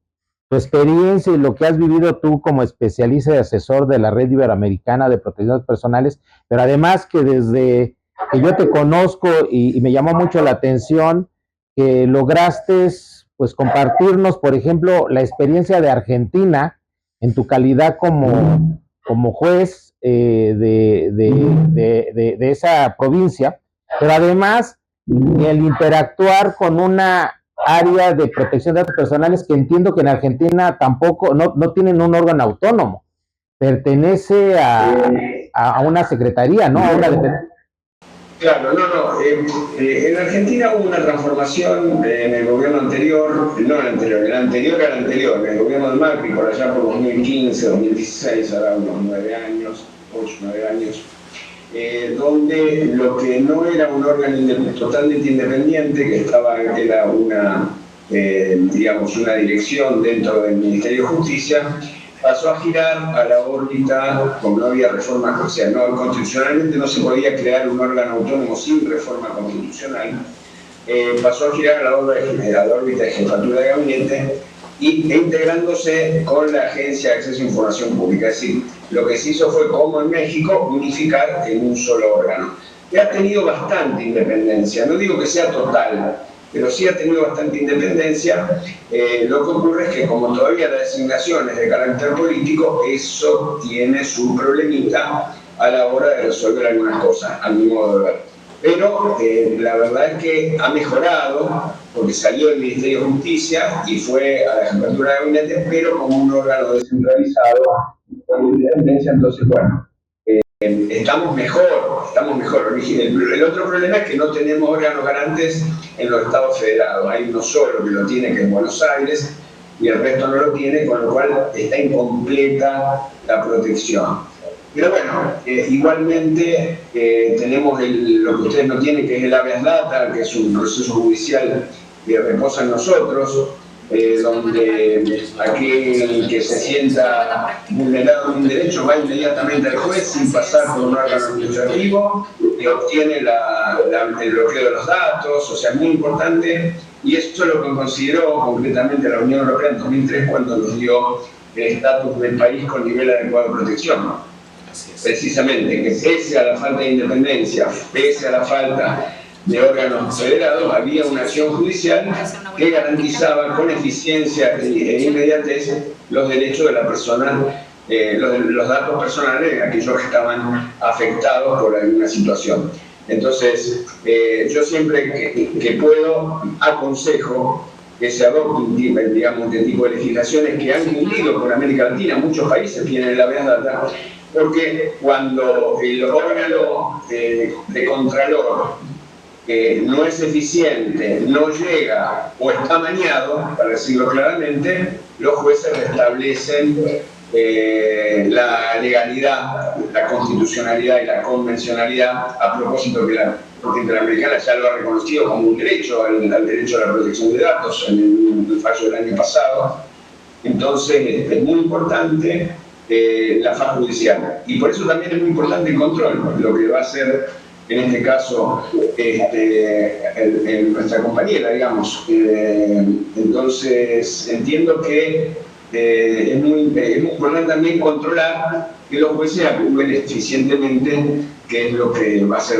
experiencia y lo que has vivido tú como especialista y asesor de la Red Iberoamericana de Protección de Datos Personales, pero además que desde que yo te conozco y me llamó mucho la atención que lograste pues compartirnos, por ejemplo, la experiencia de Argentina en tu calidad como juez de esa provincia, pero además el interactuar con una área de protección de datos personales que entiendo que en Argentina tampoco, no tienen un órgano autónomo, pertenece a una secretaría, ¿no? A una Claro, no. En Argentina hubo una transformación en el gobierno anterior, no el anterior, el anterior era el anterior, el gobierno de Macri, por allá por 2015, 2016, ahora unos 9 años, 8, 9 años, donde lo que no era un órgano totalmente independiente, que era una, digamos, una dirección dentro del Ministerio de Justicia, pasó a girar a la órbita, como no había reforma, o sea, constitucionalmente no se podía crear un órgano autónomo sin reforma constitucional, pasó a girar a la órbita de jefatura de gabinete e integrándose con la Agencia de Acceso a Información Pública. Es decir, lo que se hizo fue, como en México, unificar en un solo órgano. Que ha tenido bastante independencia, no digo que sea total, pero sí ha tenido bastante independencia. Lo que ocurre es que como todavía la designación es de carácter político, eso tiene su problemita a la hora de resolver algunas cosas, a mi modo de ver. Pero la verdad es que ha mejorado, porque salió del Ministerio de Justicia y fue a la jefatura de gabinete, pero como un órgano descentralizado, con independencia. Entonces, bueno, estamos mejor. El otro problema es que no tenemos órganos garantes en los estados federados. Hay uno solo que lo tiene, que es Buenos Aires, y el resto no lo tiene, con lo cual está incompleta la protección. Pero bueno, igualmente tenemos lo que ustedes no tienen, que es el habeas data, que es un proceso judicial que reposa en nosotros, donde aquel que se sienta vulnerado en un derecho va inmediatamente al juez sin pasar por un órgano administrativo y obtiene el bloqueo de los datos. O sea, es muy importante, y eso es lo que consideró concretamente la Unión Europea en 2003 cuando nos dio el estatus del país con nivel adecuado de protección, ¿no? Precisamente, que pese a la falta de independencia, pese a la falta de órganos federados, había una acción judicial que garantizaba con eficiencia e inmediatez los derechos de la persona, los datos personales de aquellos que estaban afectados por alguna situación. Entonces, yo siempre que puedo aconsejo que se adopte digamos, de tipo de legislaciones que han cumplido con América Latina. Muchos países tienen el habeas data, porque cuando el órgano de contralor no es eficiente, no llega o está amañado, para decirlo claramente, los jueces restablecen la legalidad, la constitucionalidad y la convencionalidad, a propósito que la Corte Interamericana ya lo ha reconocido como un derecho al derecho a la protección de datos en el fallo del año pasado. Entonces es muy importante la faz judicial, y por eso también es muy importante el control, lo que va a hacer en este caso nuestra compañera, digamos. Entonces entiendo que es muy importante también controlar que los jueces actúen eficientemente, que es lo que va a ser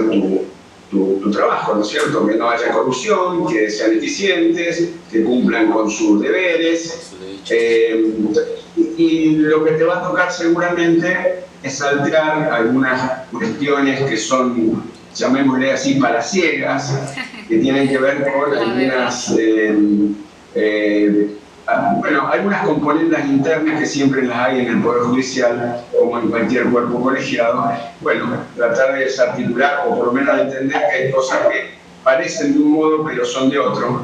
tu trabajo, ¿no es cierto? Que no haya corrupción, que sean eficientes, que cumplan con sus deberes. Y lo que te va a tocar seguramente es saltar algunas cuestiones que son, llamémosle así, palaciegas, que tienen que ver con algunas bueno, algunas componentes internas que siempre las hay en el Poder Judicial, como en cualquier cuerpo colegiado. Bueno, tratar de desarticular o por lo menos entender que hay cosas que parecen de un modo pero son de otro.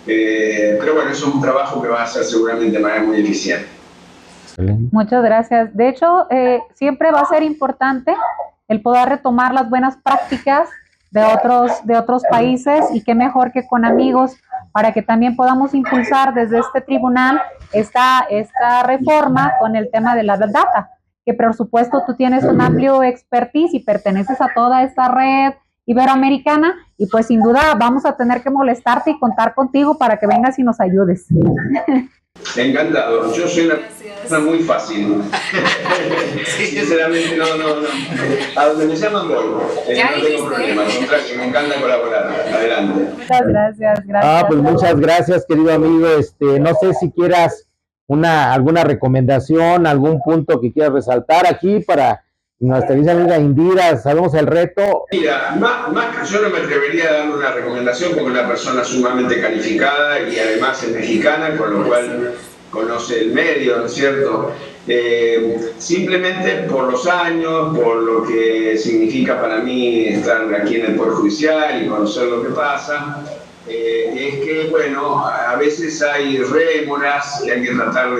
Pero bueno, eso es un trabajo que va a hacer seguramente de manera muy eficiente. Muchas gracias. De hecho, siempre va a ser importante el poder retomar las buenas prácticas de otros países, y qué mejor que con amigos, para que también podamos impulsar desde este tribunal esta reforma con el tema de la data, que por supuesto tú tienes un amplio expertise y perteneces a toda esta red iberoamericana, y pues sin duda vamos a tener que molestarte y contar contigo para que vengas y nos ayudes. Encantado. Yo soy una persona muy fácil. Sinceramente, no. A donde me llaman voy. No tengo problema. Al contrario, me encanta colaborar. Adelante. Muchas gracias. Pues muchas gracias, querido amigo. No sé si quieras alguna recomendación, algún punto que quieras resaltar aquí para nuestra amiga Indira. Sabemos el reto. Mira, más yo no me atrevería a darle una recomendación como una persona sumamente calificada y además es mexicana, con lo cual conoce el medio, ¿no es cierto? Simplemente por los años, por lo que significa para mí estar aquí en el Poder Judicial y conocer lo que pasa, es que, bueno, a veces hay rémoras que hay que tratar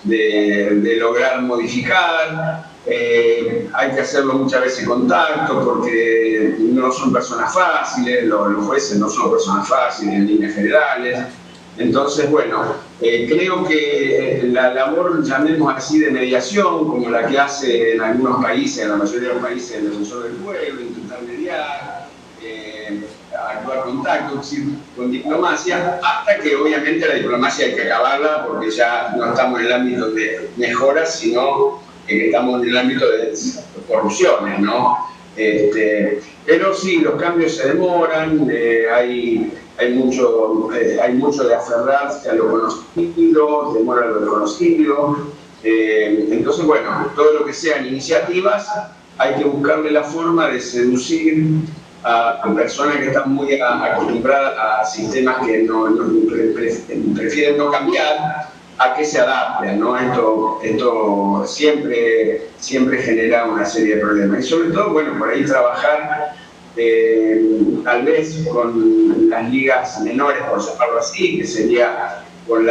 de lograr modificar. Hay que hacerlo muchas veces con tacto porque no son personas fáciles, los jueces no son personas fáciles en líneas generales. Entonces, bueno, creo que la labor, llamemos así, de mediación, como la que hace en algunos países, en la mayoría de los países, el defensor del pueblo, intentar mediar, actuar con tacto, con diplomacia, hasta que obviamente la diplomacia hay que acabarla porque ya no estamos en el ámbito de mejoras, sino que estamos en el ámbito de corrupciones, ¿no? Pero sí, los cambios se demoran, hay mucho de aferrarse a lo conocido, demora lo desconocido. Entonces, bueno, todo lo que sean iniciativas, hay que buscarle la forma de seducir a personas que están muy acostumbradas a sistemas que prefieren no cambiar, a que se adapten, ¿no? Esto siempre genera una serie de problemas. Y sobre todo, bueno, por ahí trabajar tal vez con las ligas menores, por llamarlo así, que sería con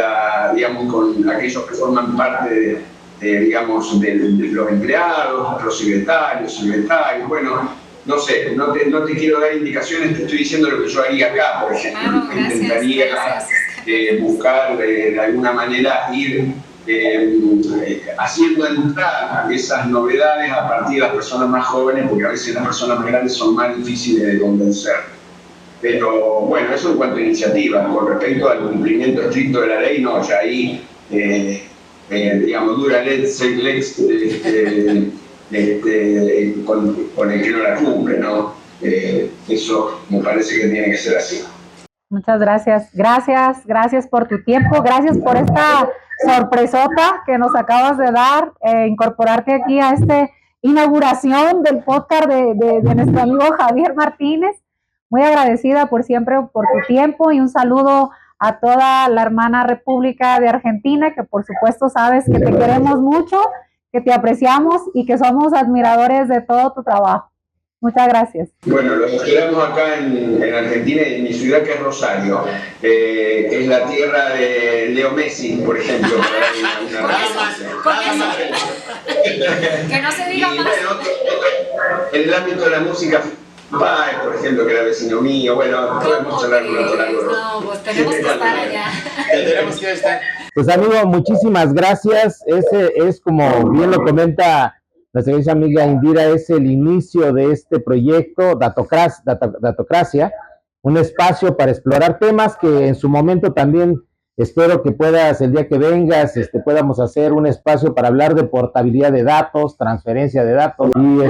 aquellos que forman parte de los empleados, los secretarios, bueno, no sé, no te quiero dar indicaciones, te estoy diciendo lo que yo haría acá, por ejemplo. Intentaría buscar de alguna manera ir haciendo entrar esas novedades a partir de las personas más jóvenes, porque a veces las personas más grandes son más difíciles de convencer. Pero bueno, eso en cuanto a iniciativas. Con respecto al cumplimiento estricto de la ley, no, ya ahí, dura lex con el que no la cumple, ¿no? Eso me parece que tiene que ser así. Muchas gracias. Gracias por tu tiempo, gracias por esta sorpresota que nos acabas de dar, incorporarte aquí a esta inauguración del podcast de nuestro amigo Javier Martínez. Muy agradecida por siempre por tu tiempo, y un saludo a toda la hermana República de Argentina, que por supuesto sabes que te queremos mucho, que te apreciamos y que somos admiradores de todo tu trabajo. Muchas gracias. Bueno, los esperamos acá en Argentina, en mi ciudad, que es Rosario, que es la tierra de Leo Messi, por ejemplo. Que no se diga más. En el ámbito de la música, por ejemplo, que era vecino mío, bueno, podemos hablar con otro lado. No, pues tenemos que estar allá. Tenemos que estar. Pues amigo, muchísimas gracias. Ese es, como bien lo comenta nuestra amiga Indira, es el inicio de este proyecto Datocracia, un espacio para explorar temas que en su momento también espero que puedas, el día que vengas, podamos hacer un espacio para hablar de portabilidad de datos, transferencia de datos, y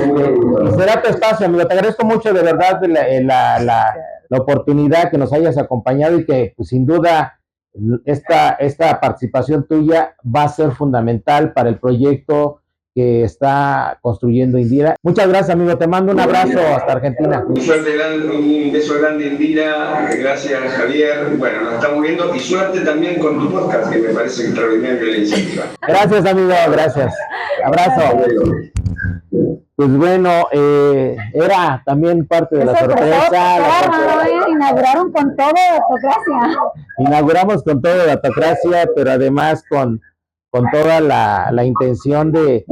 será tu espacio, amigo. Te agradezco mucho de verdad la oportunidad que nos hayas acompañado, y que pues, sin duda esta participación tuya va a ser fundamental para el proyecto que está construyendo Indira. Muchas gracias, amigo. Te mando un abrazo hasta Argentina. Un beso grande, Indira. Gracias, Javier. Bueno, nos estamos viendo y suerte también con tu podcast, que me parece extraordinaria la iniciativa. Gracias, amigo. Gracias. Abrazo. Pues bueno, era también parte de la sorpresa. Inauguraron con todo Datocracia. Inauguramos con todo Datocracia, pero además con toda la intención de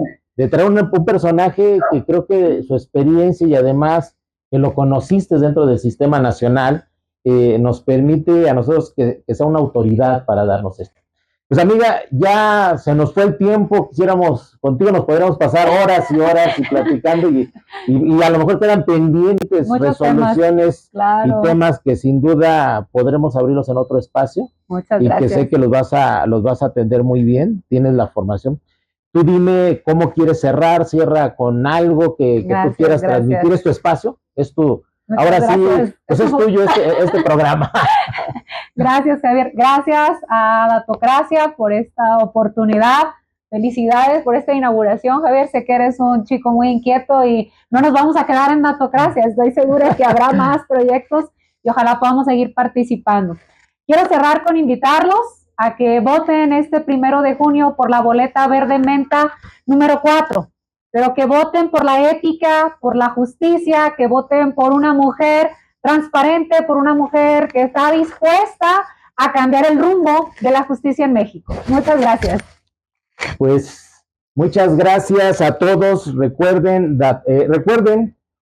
traer un personaje que creo que su experiencia y además que lo conociste dentro del sistema nacional, nos permite a nosotros que sea una autoridad para darnos esto. Pues amiga, ya se nos fue el tiempo, contigo nos podríamos pasar horas y horas y platicando y a lo mejor quedan pendientes muchos resoluciones temas, claro, y temas que sin duda podremos abrirlos en otro espacio. Muchas y gracias. Que sé que los vas a atender muy bien, tienes la formación. Tú dime cómo quieres cerrar, cierra con algo que tú quieras transmitir, es tu espacio, es tu... Muchas ahora gracias. Sí, pues es tuyo este programa. Gracias, Javier. Gracias a Datocracia por esta oportunidad. Felicidades por esta inauguración, Javier. Sé que eres un chico muy inquieto y no nos vamos a quedar en Datocracia. Estoy segura que habrá más proyectos y ojalá podamos seguir participando. Quiero cerrar con invitarlos a que voten este 1 de junio por la boleta verde menta número 4. Pero que voten por la ética, por la justicia, que voten por una mujer transparente, por una mujer que está dispuesta a cambiar el rumbo de la justicia en México. Muchas gracias. Pues muchas gracias a todos. Recuerden,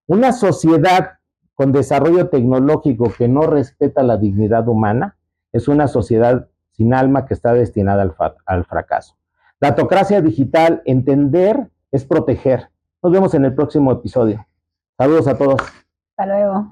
una sociedad con desarrollo tecnológico que no respeta la dignidad humana es una sociedad sin alma que está destinada al fracaso. Datocracia digital, entender es proteger. Nos vemos en el próximo episodio. Saludos a todos. Hasta luego.